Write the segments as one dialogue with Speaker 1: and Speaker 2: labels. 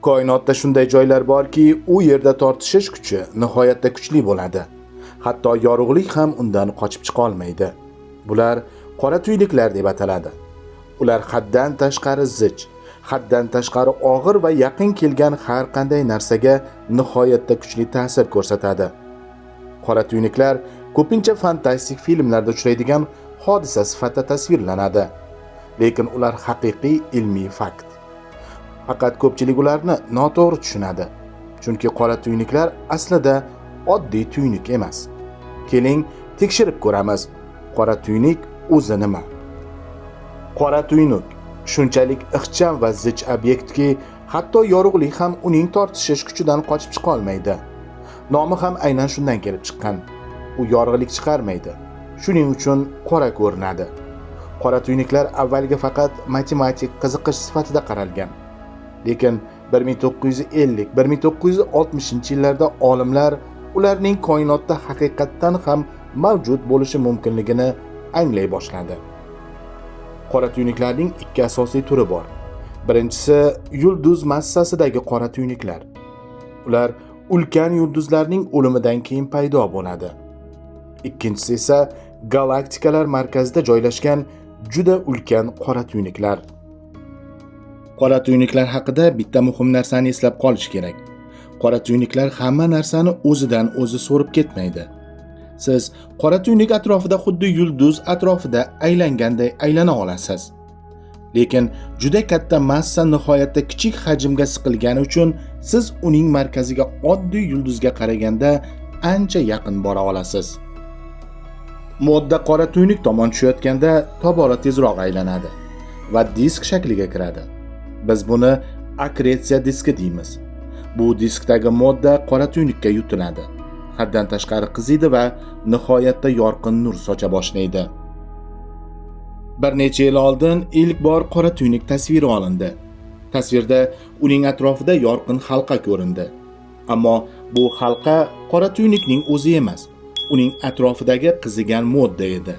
Speaker 1: Koinotda shunday joylar borki, u yerda tortishish kuchi nihoyatda kuchli bo'ladi. Hatto yorug'lik ham undan qochib chiqa olmaydi. Bular qora tuyliklar deb ataladi. Ular haddan tashqari zich, haddan tashqari og'ir va yaqin kelgan har qanday narsaga nihoyatda kuchli ta'sir ko'rsatadi. Qora tuyniklar ko'pincha fantastik filmlarda uchraydigan hodisa sifatida tasvirlanadi. Lekin ular haqiqiy ilmiy fakt. Faqat ko'pchilik ularni noto'g'ri tushunadi. Chunki qora tuyniklar aslida oddiy tuynik emas. Keling, tekshirib ko'ramiz. Qora tuynik o'zi nima? Qora tuynik shunchalik ixcham va zich obyektki, hatto yorug'lik ham uning tortishish kuchidan qochib chiqa olmaydi. Nomi ham aynan shundan kelib chiqqan. U yorug'lik chiqarmaydi. Shuning uchun qora ko'rinadi. Qora tuyniklar avvaliga faqat matematik qiziqish sifatida qaralgan. Lekin 1950-1960-yillarda olimlar ularning koinotda haqiqatdan ham mavjud bo'lishi mumkinligini anglay boshladi. Qora tuyniklarning ikki asosiy turi bor. Birinchisi yulduz massasidagi qora tuyniklar. Ular ulkan yulduzlarning o'limidan keyin paydo bo'ladi. Ikkinchisi esa galaktikalar markazida joylashgan juda ulkan qora tuyniklar. Qora tuyniklar haqida bitta muhim narsani eslab qolish kerak. Qora tuyniklar hamma narsani o'zidan o'zi so'rib ketmaydi. Siz qora tuynik atrofida xuddi yulduz atrofida aylanganday aylana olasiz. Lekin juda katta massa nihoyatda kichik hajmga siqilgani uchun siz uning markaziga oddiy yulduzga qaraganda ancha yaqin bora olasiz. Modda qora tuynik tomon tushayotganda tobora tezroq aylanadi va disk shakliga kiradi. Biz buni akretsiya diski deymiz. Bu diskdagi modda qora tuynikka yutiladi. Haddan tashqari qiziydi va nihoyatda yorqin nur socha boshlaydi. Bir necha yil oldin ilk bor qora tuynik tasviri olindi. Tasvirda uning atrofida yorqin halqa ko'rindi. Ammo bu halqa qora tuynikning o'zi emas, uning atrofidagi qizigan modda edi.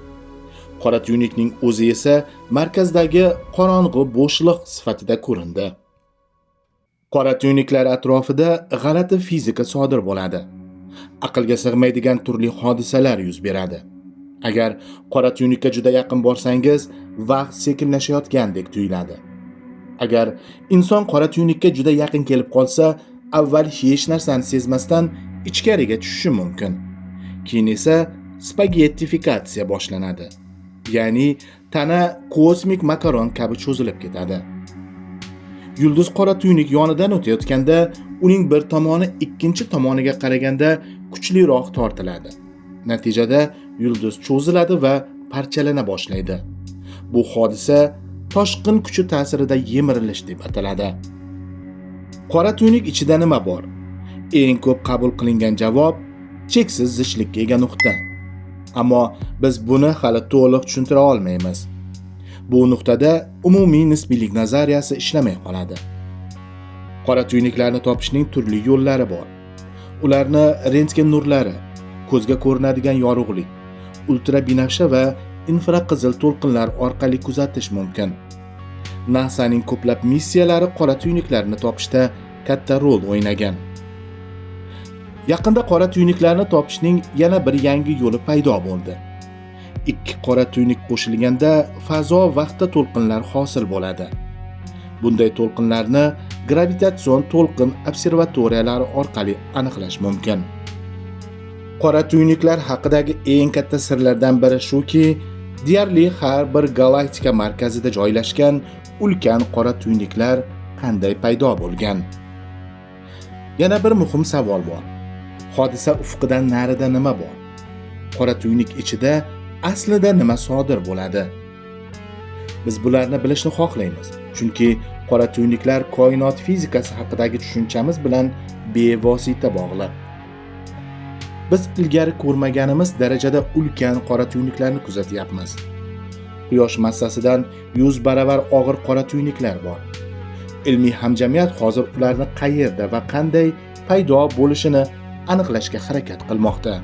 Speaker 1: Qora tuynikning o'zi esa markazdagi qorong'u bo'shliq sifatida ko'rindi. Qora tuyniklar atrofida g'alati fizika sodir bo'ladi. Aqlga sig'maydigan turli hodisalar yuz beradi. Agar qora tuynikka juda yaqin borsangiz, vaqt sekinlashayotgandek tuyuladi. Agar inson qora tuynikka juda yaqin kelib qolsa, avval hech narsani sezmasdan ichkariga tushishi mumkin. Keyin esa spagettifikatsiya boshlanadi. Ya'ni tana kosmik makaron kabi cho'zilib ketadi. Yulduz qora tuynik yonidan o'tayotganda uning bir tomoni ikkinchi tomoniga qaraganda kuchliroq tortiladi. Natijada yulduz cho'ziladi va parchalana boshlaydi. Bu hodisa toshqin kuchi ta'sirida yemirilish deb ataladi. Qora tuynik ichida nima bor? Eng ko'p qabul qilingan javob cheksiz zichlikka ega nuqta. Ammo biz buni hali to'liq tushuntira olmaymiz. Bu nuqtada umumiy nisbiylik nazariyasi ishlamay qoladi. Qora tuyniklarni topishning turli yo'llari bor. Ularni rentgen nurlari, ko'zga ko'rinadigan yorug'lik, ultrabinafsha va infraqizil to'lqinlar orqali kuzatish mumkin. NASAning ko'plab missiyalari qora tuyniklarni topishda katta rol o'ynagan. Yaqinda qora tuyniklarni topishning yana bir yangi yo'li paydo bo'ldi. Ikki qora tuynik qo'shilganda fazo vaqtda to'lqinlar hosil bo'ladi. Bunday to'lqinlarni gravitatsion to'lqin observatoriyalari orqali aniqlash mumkin. Qora tuyniklar haqidagi eng katta sirlardan biri shuki, deyarli har bir galaktika markazida joylashgan ulkan qora tuyniklar qanday paydo bo'lgan? Yana bir muhim savol bor. Hodisa ufqidan narida nima bor? Qora tuynik ichida aslida nima sodir bo'ladi? Biz bularni bilishni xohlaymiz, chunki qora tuyniklar koinot fizikasi haqidagi tushunchamiz bilan bevosita bog'liq. Biz ilgari ko'rmaganimiz darajada ulkan qora tuyniklarni kuzatyapmiz. Quyosh massasidan 100 baravar og'ir qora tuyniklar bor. Ilmiy hamjamiyat hozir ularni qayerda va qanday paydo bo'lishini aniqlashga harakat qilmoqda.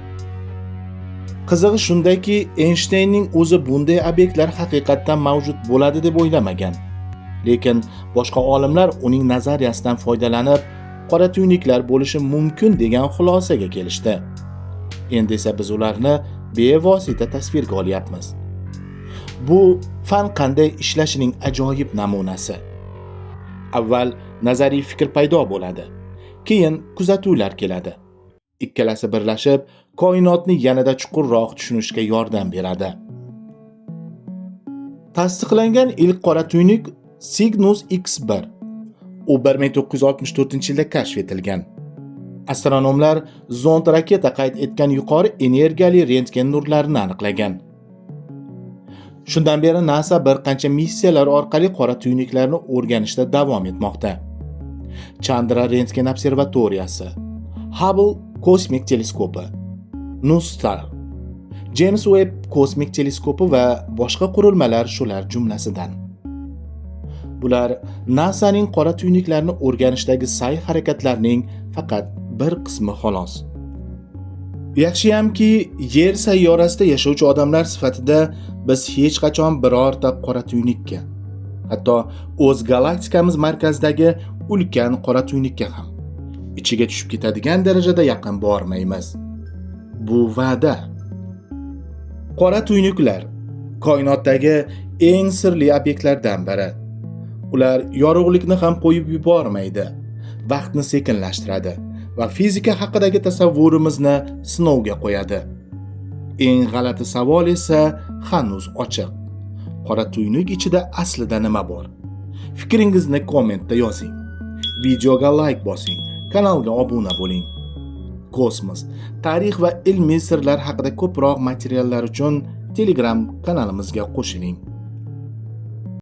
Speaker 1: Qizig'i shundaki, Eynshteynning o'zi bunday obyektlar haqiqatdan mavjud bo'ladi deb o'ylamagan. lekin boshqa olimlar uning nazariyasidan foydalanib qora tuynuklar bo'lishi mumkin degan xulosaga kelishdi. Endi esa biz ularni bevosita tasvirga olyapmiz. Bu fan qanday ishlashining ajoyib namunasi. Avval nazariy fikr paydo bo'ladi, keyin kuzatuvlar keladi. Ikkalasi birlashib, koinotni yanada chuqurroq tushunishga yordam beradi. Tasdiqlangan ilk qora tuynuk Cygnus X1. U 1964-yilda kashf etilgan. Astronomlar zond raketa qayd etgan yuqori energiyali rentgen nurlarini aniqlagan. Shundan beri NASA bir qancha missiyalar orqali qora tuynuklarni o'rganishda davom etmoqda. Chandra rentgen observatoriyasi, Hubble kosmik teleskopi, NuSTAR, James Webb kosmik teleskopi va boshqa qurilmalar shular jumlasidan. Bular NASAning qora tuynuklarni o'rganishdagi sa'y-harakatlarining faqat bir qismi xolos. Yaxshiyamki, Yer sayyorasida yashovchi odamlar sifatida biz hech qachon birorta qora tuynukka, hatto o'z galaktikamiz markazidagi ulkan qora tuynukka ham ichiga tushib ketadigan darajada yaqin bormaymiz. Bu va'da. Qora tuynuklar koinotdagi eng sirli obyektlardan biri. Ular yorug'likni ham qo'yib yubormaydi, vaqtni sekinlashtiradi va fizika haqidagi tasavvurimizni sinovga qo'yadi. Eng g'alati savol esa hanuz ochiq. Qora tuynuk ichida aslida nima bor? Fikringizni kommentda yozing. Videoga like bosing, kanalga obuna bo'ling. Kosmos, tarix va ilmiy sirlar haqida ko'proq materiallar uchun Telegram kanalimizga qo'shiling.